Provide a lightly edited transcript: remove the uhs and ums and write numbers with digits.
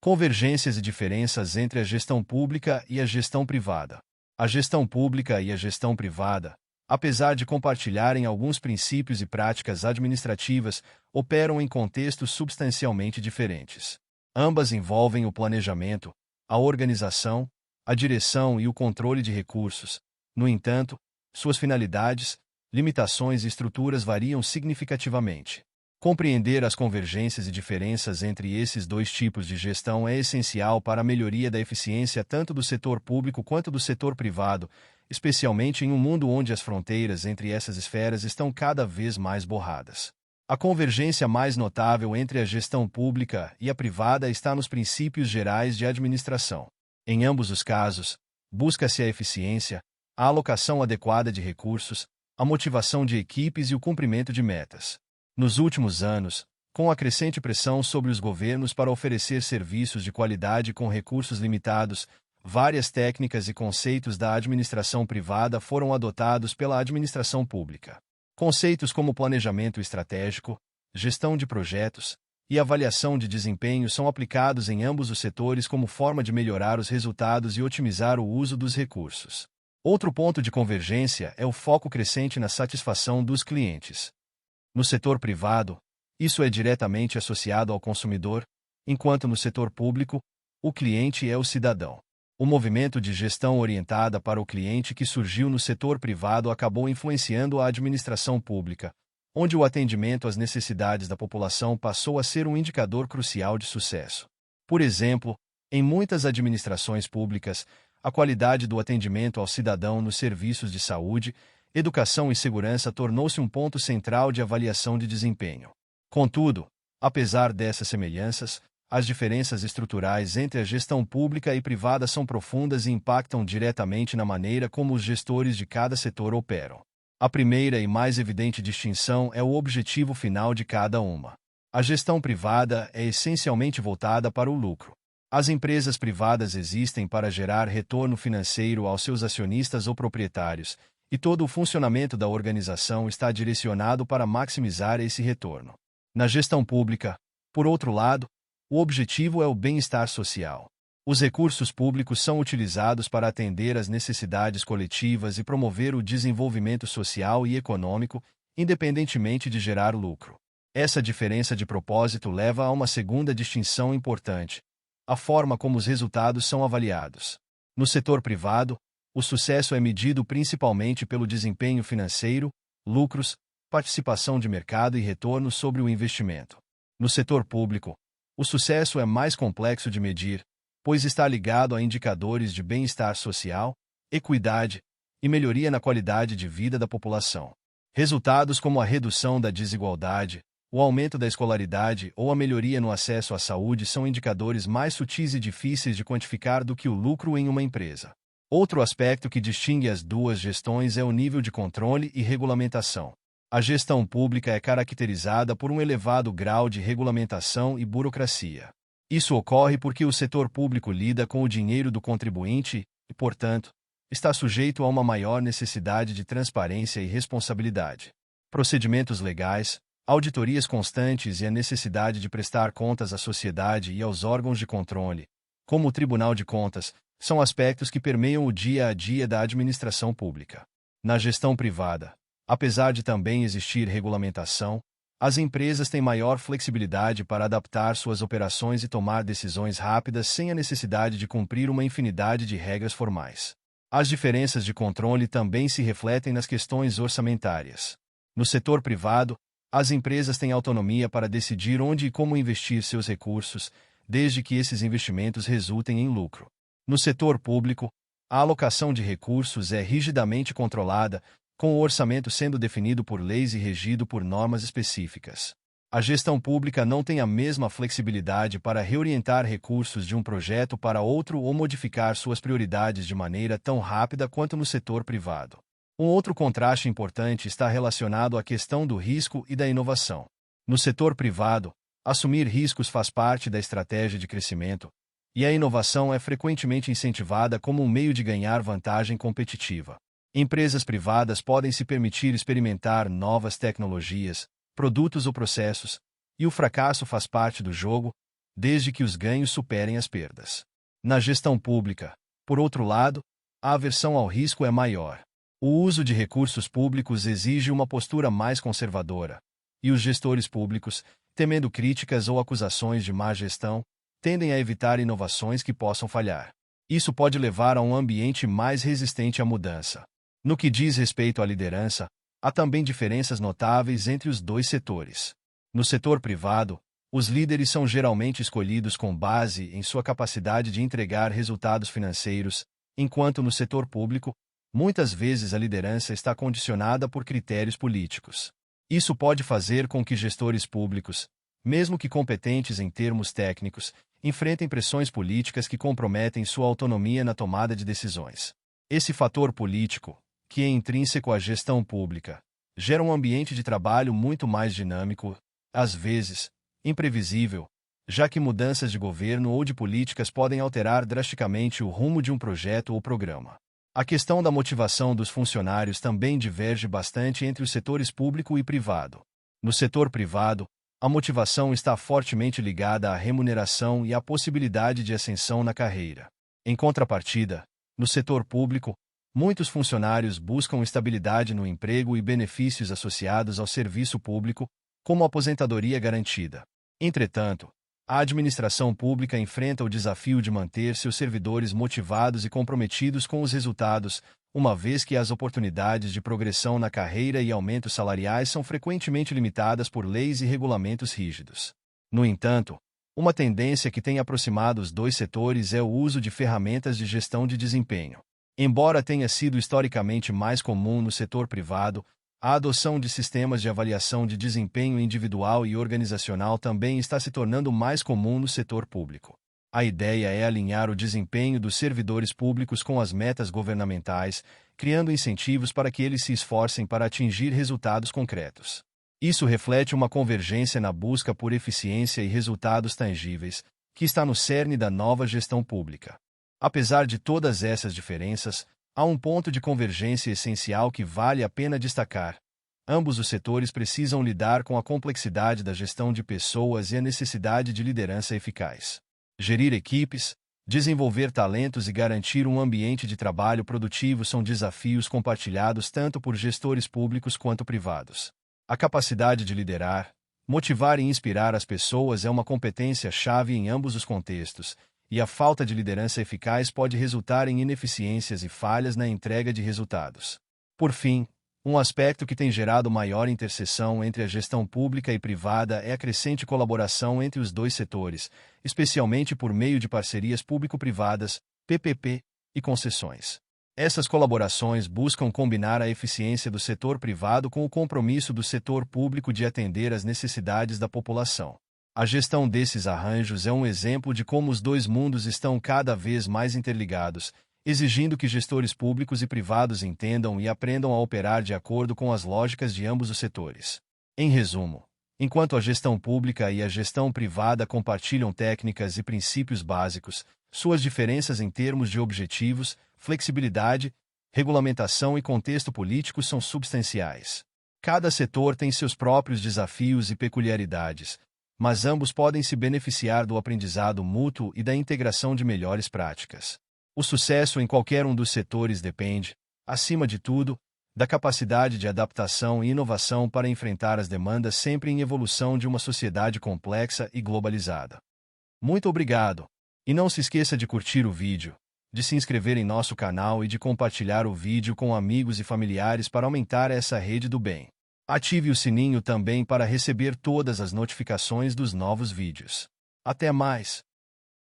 Convergências e diferenças entre a gestão pública e a gestão privada. A gestão pública e a gestão privada, apesar de compartilharem alguns princípios e práticas administrativas, operam em contextos substancialmente diferentes. Ambas envolvem o planejamento, a organização, a direção e o controle de recursos. No entanto, suas finalidades, limitações e estruturas variam significativamente. Compreender as convergências e diferenças entre esses dois tipos de gestão é essencial para a melhoria da eficiência tanto do setor público quanto do setor privado, especialmente em um mundo onde as fronteiras entre essas esferas estão cada vez mais borradas. A convergência mais notável entre a gestão pública e a privada está nos princípios gerais de administração. Em ambos os casos, busca-se a eficiência, a alocação adequada de recursos, a motivação de equipes e o cumprimento de metas. Nos últimos anos, com a crescente pressão sobre os governos para oferecer serviços de qualidade com recursos limitados, várias técnicas e conceitos da administração privada foram adotados pela administração pública. Conceitos como planejamento estratégico, gestão de projetos e avaliação de desempenho são aplicados em ambos os setores como forma de melhorar os resultados e otimizar o uso dos recursos. Outro ponto de convergência é o foco crescente na satisfação dos clientes. No setor privado, isso é diretamente associado ao consumidor, enquanto no setor público, o cliente é o cidadão. O movimento de gestão orientada para o cliente que surgiu no setor privado acabou influenciando a administração pública, onde o atendimento às necessidades da população passou a ser um indicador crucial de sucesso. Por exemplo, em muitas administrações públicas, a qualidade do atendimento ao cidadão nos serviços de saúde, educação e segurança tornou-se um ponto central de avaliação de desempenho. Contudo, apesar dessas semelhanças, as diferenças estruturais entre a gestão pública e privada são profundas e impactam diretamente na maneira como os gestores de cada setor operam. A primeira e mais evidente distinção é o objetivo final de cada uma. A gestão privada é essencialmente voltada para o lucro. As empresas privadas existem para gerar retorno financeiro aos seus acionistas ou proprietários, e todo o funcionamento da organização está direcionado para maximizar esse retorno. Na gestão pública, por outro lado, o objetivo é o bem-estar social. Os recursos públicos são utilizados para atender às necessidades coletivas e promover o desenvolvimento social e econômico, independentemente de gerar lucro. Essa diferença de propósito leva a uma segunda distinção importante: a forma como os resultados são avaliados. No setor privado, o sucesso é medido principalmente pelo desempenho financeiro, lucros, participação de mercado e retorno sobre o investimento. No setor público, o sucesso é mais complexo de medir, pois está ligado a indicadores de bem-estar social, equidade e melhoria na qualidade de vida da população. Resultados como a redução da desigualdade, o aumento da escolaridade ou a melhoria no acesso à saúde são indicadores mais sutis e difíceis de quantificar do que o lucro em uma empresa. Outro aspecto que distingue as duas gestões é o nível de controle e regulamentação. A gestão pública é caracterizada por um elevado grau de regulamentação e burocracia. Isso ocorre porque o setor público lida com o dinheiro do contribuinte e, portanto, está sujeito a uma maior necessidade de transparência e responsabilidade. Procedimentos legais, auditorias constantes e a necessidade de prestar contas à sociedade e aos órgãos de controle, como o Tribunal de Contas, são aspectos que permeiam o dia a dia da administração pública. Na gestão privada, apesar de também existir regulamentação, as empresas têm maior flexibilidade para adaptar suas operações e tomar decisões rápidas sem a necessidade de cumprir uma infinidade de regras formais. As diferenças de controle também se refletem nas questões orçamentárias. No setor privado, as empresas têm autonomia para decidir onde e como investir seus recursos, desde que esses investimentos resultem em lucro. No setor público, a alocação de recursos é rigidamente controlada, com o orçamento sendo definido por leis e regido por normas específicas. A gestão pública não tem a mesma flexibilidade para reorientar recursos de um projeto para outro ou modificar suas prioridades de maneira tão rápida quanto no setor privado. Um outro contraste importante está relacionado à questão do risco e da inovação. No setor privado, assumir riscos faz parte da estratégia de crescimento, e a inovação é frequentemente incentivada como um meio de ganhar vantagem competitiva. Empresas privadas podem se permitir experimentar novas tecnologias, produtos ou processos, e o fracasso faz parte do jogo, desde que os ganhos superem as perdas. Na gestão pública, por outro lado, a aversão ao risco é maior. O uso de recursos públicos exige uma postura mais conservadora, e os gestores públicos, temendo críticas ou acusações de má gestão, tendem a evitar inovações que possam falhar. Isso pode levar a um ambiente mais resistente à mudança. No que diz respeito à liderança, há também diferenças notáveis entre os dois setores. No setor privado, os líderes são geralmente escolhidos com base em sua capacidade de entregar resultados financeiros, enquanto no setor público, muitas vezes a liderança está condicionada por critérios políticos. Isso pode fazer com que gestores públicos, mesmo que competentes em termos técnicos, enfrentem pressões políticas que comprometem sua autonomia na tomada de decisões. Esse fator político, que é intrínseco à gestão pública, gera um ambiente de trabalho muito mais dinâmico, às vezes, imprevisível, já que mudanças de governo ou de políticas podem alterar drasticamente o rumo de um projeto ou programa. A questão da motivação dos funcionários também diverge bastante entre os setores público e privado. No setor privado, a motivação está fortemente ligada à remuneração e à possibilidade de ascensão na carreira. Em contrapartida, no setor público, muitos funcionários buscam estabilidade no emprego e benefícios associados ao serviço público, como aposentadoria garantida. Entretanto, a administração pública enfrenta o desafio de manter seus servidores motivados e comprometidos com os resultados, uma vez que as oportunidades de progressão na carreira e aumentos salariais são frequentemente limitadas por leis e regulamentos rígidos. No entanto, uma tendência que tem aproximado os dois setores é o uso de ferramentas de gestão de desempenho. Embora tenha sido historicamente mais comum no setor privado, a adoção de sistemas de avaliação de desempenho individual e organizacional também está se tornando mais comum no setor público. A ideia é alinhar o desempenho dos servidores públicos com as metas governamentais, criando incentivos para que eles se esforcem para atingir resultados concretos. Isso reflete uma convergência na busca por eficiência e resultados tangíveis, que está no cerne da nova gestão pública. Apesar de todas essas diferenças, há um ponto de convergência essencial que vale a pena destacar. Ambos os setores precisam lidar com a complexidade da gestão de pessoas e a necessidade de liderança eficaz. Gerir equipes, desenvolver talentos e garantir um ambiente de trabalho produtivo são desafios compartilhados tanto por gestores públicos quanto privados. A capacidade de liderar, motivar e inspirar as pessoas é uma competência-chave em ambos os contextos, e a falta de liderança eficaz pode resultar em ineficiências e falhas na entrega de resultados. Por fim, um aspecto que tem gerado maior interseção entre a gestão pública e privada é a crescente colaboração entre os dois setores, especialmente por meio de parcerias público-privadas, PPP, e concessões. Essas colaborações buscam combinar a eficiência do setor privado com o compromisso do setor público de atender às necessidades da população. A gestão desses arranjos é um exemplo de como os dois mundos estão cada vez mais interligados, exigindo que gestores públicos e privados entendam e aprendam a operar de acordo com as lógicas de ambos os setores. Em resumo, enquanto a gestão pública e a gestão privada compartilham técnicas e princípios básicos, suas diferenças em termos de objetivos, flexibilidade, regulamentação e contexto político são substanciais. Cada setor tem seus próprios desafios e peculiaridades, mas ambos podem se beneficiar do aprendizado mútuo e da integração de melhores práticas. O sucesso em qualquer um dos setores depende, acima de tudo, da capacidade de adaptação e inovação para enfrentar as demandas sempre em evolução de uma sociedade complexa e globalizada. Muito obrigado! E não se esqueça de curtir o vídeo, de se inscrever em nosso canal e de compartilhar o vídeo com amigos e familiares para aumentar essa rede do bem. Ative o sininho também para receber todas as notificações dos novos vídeos. Até mais!